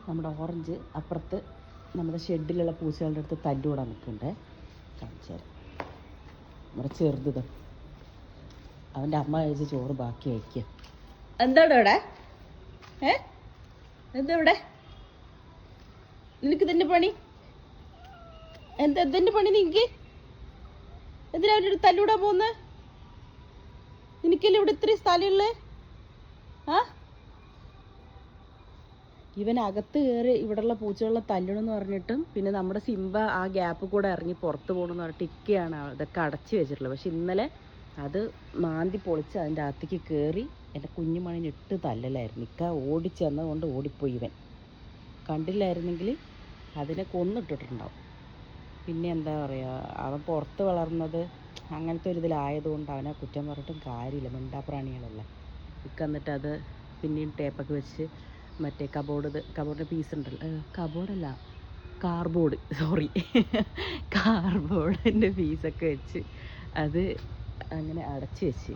നമ്മുടെ ഓറഞ്ച് അപ്പുറത്ത് നമ്മുടെ ഷെഡിലുള്ള പൂച്ചകളുടെ അടുത്ത് തല്ലുകൂടാൻ നിൽക്കുന്നുണ്ട്. കാണിച്ചു തരാം. നമ്മുടെ ചെറുത് അവൻ്റെ അമ്മ കഴിച്ച് ചോറ് ബാക്കി വയ്ക്കുക. എന്താണ് ഇവിടെ? എന്താ ഇവിടെ? നിനക്ക് ഇതിൻ്റെ പണി എന്തിൻ്റെ പണി? നിനക്ക് എന്തിനാ അവരുടെ തല്ലൂടാൻ പോകുന്നത്? നിനക്കല്ലേ ഇവിടെ ഇത്രയും സ്ഥലമുള്ളേ? ഇവൻ അകത്ത് കയറി ഇവിടെയുള്ള പൂച്ചകളെ തല്ലണമെന്ന് പറഞ്ഞിട്ടും പിന്നെ നമ്മുടെ സിംബ ആ ഗ്യാപ്പ് കൂടെ ഇറങ്ങി പുറത്ത് പോകണമെന്ന് പറഞ്ഞിട്ട് ഇക്കയാണ് ഇതൊക്കെ അടച്ചു വെച്ചിട്ടുള്ളത്. പക്ഷെ ഇന്നലെ അത് മാന്തി പൊളിച്ച് അതിൻ്റെ അകത്തേക്ക് കയറി എൻ്റെ കുഞ്ഞുമണിന് ഇട്ട് തല്ലലായിരുന്നു. ഇക്ക ഓടിച്ചെന്നതുകൊണ്ട് ഓടിപ്പോയി. ഇവൻ കണ്ടില്ലായിരുന്നെങ്കിൽ അതിനെ കൊന്നിട്ടിട്ടുണ്ടാവും. പിന്നെ എന്താ പറയുക, അവൻ പുറത്ത് വളർന്നത് അങ്ങനത്തെ ഒരു ഇതിലായതുകൊണ്ട് അവനെ കുറ്റം പറഞ്ഞിട്ടും കാര്യമില്ല. മിണ്ടാപ്രാണികളല്ല. ഇക്ക എന്നിട്ട് അത് പിന്നെയും ടേപ്പൊക്കെ വെച്ച് മറ്റേ കബോർഡിൻ്റെ പീസ് ഉണ്ടല്ലോ, കബോർഡല്ല കാർബോർഡിൻ്റെ പീസൊക്കെ വെച്ച് അത് അങ്ങനെ അടച്ച് വെച്ച്.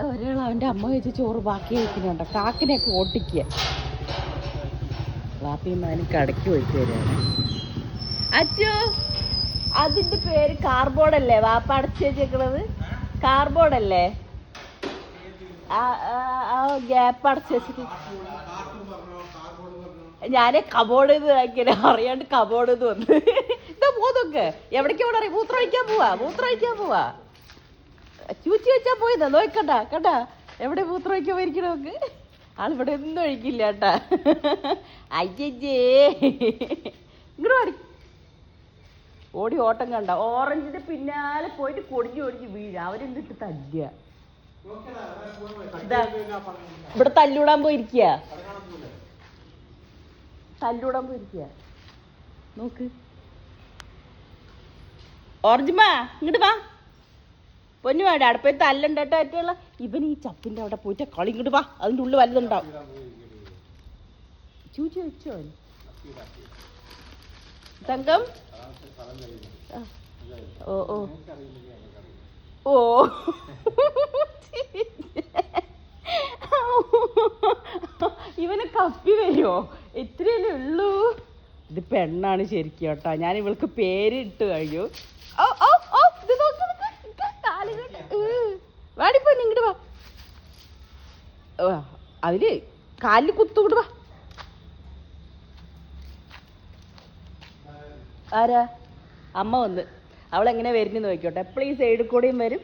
ഒരാൾ അവൻ്റെ അമ്മ വെച്ച് ചോറ് ബാക്കി കഴിക്കുന്നുണ്ടോ? കാക്കിനെയൊക്കെ ഓട്ടിക്കുക. വാപ്പിയും അതിന് കടയ്ക്ക് ഒഴിച്ച് തരാണ്. അച്ചോ, അതിൻ്റെ പേര് കാർബോർഡല്ലേ? വാപ്പ അടച്ച് വെച്ചേക്കണത് കാർബോർഡല്ലേ? ആ ഗ്യാപ്പ് അടച്ച് വെച്ചിട്ട് ഞാനേ കബോർഡ് ഇങ്ങനെ അറിയാണ്ട് കബോർഡ് വന്ന് എന്താ പോതൊക്കെ എവിടേക്ക് അവിടെ അറിയാം? മൂത്രമൊഴിക്കാൻ പോവാ ചൂച്ചി വെച്ചാൽ പോയതാ. നോക്കണ്ട കേട്ടാ, എവിടെ മൂത്രമൊഴിക്കാൻ പോയിരിക്കണ നോക്ക്. ആളിവിടെ ഒന്നും ഒഴിക്കില്ല കേട്ടാ. അയ്യേ ഇങ്ങോട്ട് പാടി ഓടി ഓട്ടം കണ്ട. ഓറഞ്ചിന്റെ പിന്നാലെ പോയിട്ട് കൊടിഞ്ഞു വീഴുക. അവരെന്തിട്ട് തല്ലുക. ഇവിടെ തല്ലൂടാൻ പോയിരിക്കുക നോക്ക്. ഓറഞ്ചുമ്മ ഇങ്ങോട്ട് വാ. പൊന്നു വേണ്ട അടുപ്പേ തല്ലണ്ടേട്ടായിട്ടുള്ള ഇവൻ ഈ ചപ്പിന്റെ അവിടെ പോയിട്ട് കളി. ഇങ്ങോട്ട് വാ, അതിൻ്റെ ഉള്ളിൽ വലുതുണ്ടാവും. ചൂച്ചി വെച്ചോ തങ്കം? ഓ ഓ ഓ ഇവനെ കപ്പി വരുമോ? ഇത്രയല്ലേ ഉള്ളൂ. ഇത് പെണ്ണാണ് ശരിക്കും കേട്ടോ. ഞാൻ ഇവൾക്ക് പേരിട്ട് കഴിഞ്ഞു. ഓ ഓ ഓ ഇത് നോക്ക് വാടിപ്പോ ഇങ്ങോട്ട് വാ. അതില് കാലിൽ കുത്തുകൂട്ട് വാ. ആരാ? അമ്മ വന്ന്. അവളെങ്ങനെ വരുന്നെന്ന് നോക്കിക്കോട്ടെ. എപ്പോഴും ഈ സൈഡിൽ കൂടെയും വരും,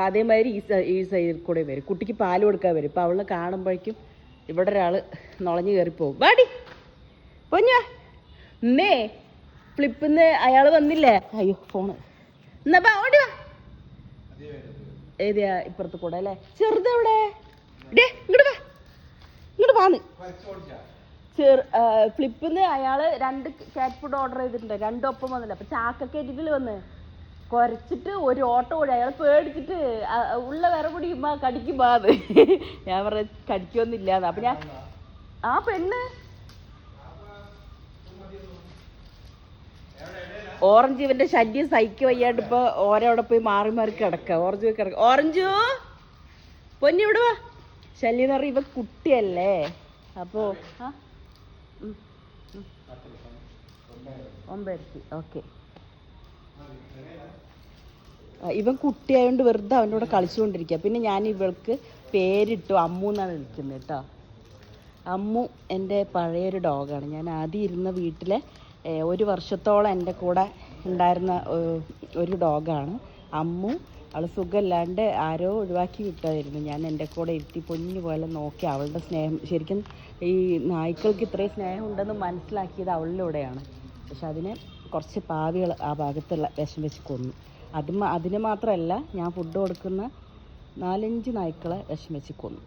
അതേമാതിരി ഈ സൈഡിൽ കൂടെയും വരും. കുട്ടിക്ക് പാല് കൊടുക്കാൻ വരും. ഇപ്പം അവളെ കാണുമ്പോഴേക്കും ഇവിടെ ഒരാൾ നുളഞ്ഞു കയറിപ്പോവും. വാടി പൊഞ്ഞാ. ഇന്നേ ഫ്ലിപ്പിന്ന് അയാൾ വന്നില്ലേ? അയ്യോ ഫോണ്. എന്നാ ഓടി വാ. ഏതിയാ? ഇപ്പുറത്ത് കൂടെ അല്ലേ? ചെറുതെവിടെ? ഇങ്ങോട്ട് വാന്ന്. ഫ്ലിപ്പിന്ന് അയാള് 2 കാറ്റ് ഫുഡ് ഓർഡർ ചെയ്തിട്ടുണ്ട്. 2 ഒപ്പം വന്നില്ല. അപ്പൊ ചാക്കൊക്കെ ഇതിൽ വന്ന് കുരച്ചിട്ട് ഒരു ഓട്ടം ഓടി. അയാൾ പേടിച്ചിട്ട് ഉള്ള വേറെ കൂടി കടിക്കുമ്പാന്ന്. ഞാൻ പറഞ്ഞ കടിക്കൊന്നുമില്ലാന്ന്. അപ്പൊ ഞാൻ ആ പെണ്ണ് ഓറഞ്ച് ഇവന്റെ ശല്യം സഹിക്ക് വയ്യാണ്ട് ഇപ്പൊ ഓരോടെ പോയി മാറി മാറി കിടക്കുക. ഓറഞ്ച് പോയി കിടക്കുക. ഓറഞ്ചു പൊന്നി ഇവിടെ വാ. ശല്യം എന്ന് പറഞ്ഞ ഇവ കുട്ടിയല്ലേ. അപ്പോ 9 ഓക്കെ. ഇവൻ കുട്ടിയായോണ്ട് വെറുതെ അവൻ്റെ കൂടെ കളിച്ചുകൊണ്ടിരിക്കുക. പിന്നെ ഞാൻ ഇവൾക്ക് പേരിട്ടു അമ്മു എന്നാണ് വിളിക്കുന്നത് കേട്ടോ. അമ്മു എൻ്റെ പഴയൊരു ഡോഗാണ്. ഞാൻ ആദ്യം ഇരുന്ന വീട്ടിലെ 1 വർഷത്തോളം എൻ്റെ കൂടെ ഉണ്ടായിരുന്ന ഒരു ഡോഗാണ് അമ്മു. അവൾ സുഖമില്ലാണ്ട് ആരോ ഒഴിവാക്കി വിട്ടായിരുന്നു. ഞാൻ എൻ്റെ കൂടെ ഇരുത്തി പൊന്നു പോലെ നോക്കി. അവളുടെ സ്നേഹം ശരിക്കും ഈ നായ്ക്കൾക്ക് ഇത്രയും സ്നേഹം ഉണ്ടെന്ന് മനസ്സിലാക്കിയത് അവളിലൂടെയാണ്. പക്ഷെ അതിനെ കുറച്ച് പാവികൾ ആ ഭാഗത്തുള്ള വിഷം വെച്ച് കൊന്നു. അതിന് മാത്രമല്ല, ഞാൻ ഫുഡ് കൊടുക്കുന്ന 4-5 നായ്ക്കളെ വിഷം വെച്ച് കൊന്നു.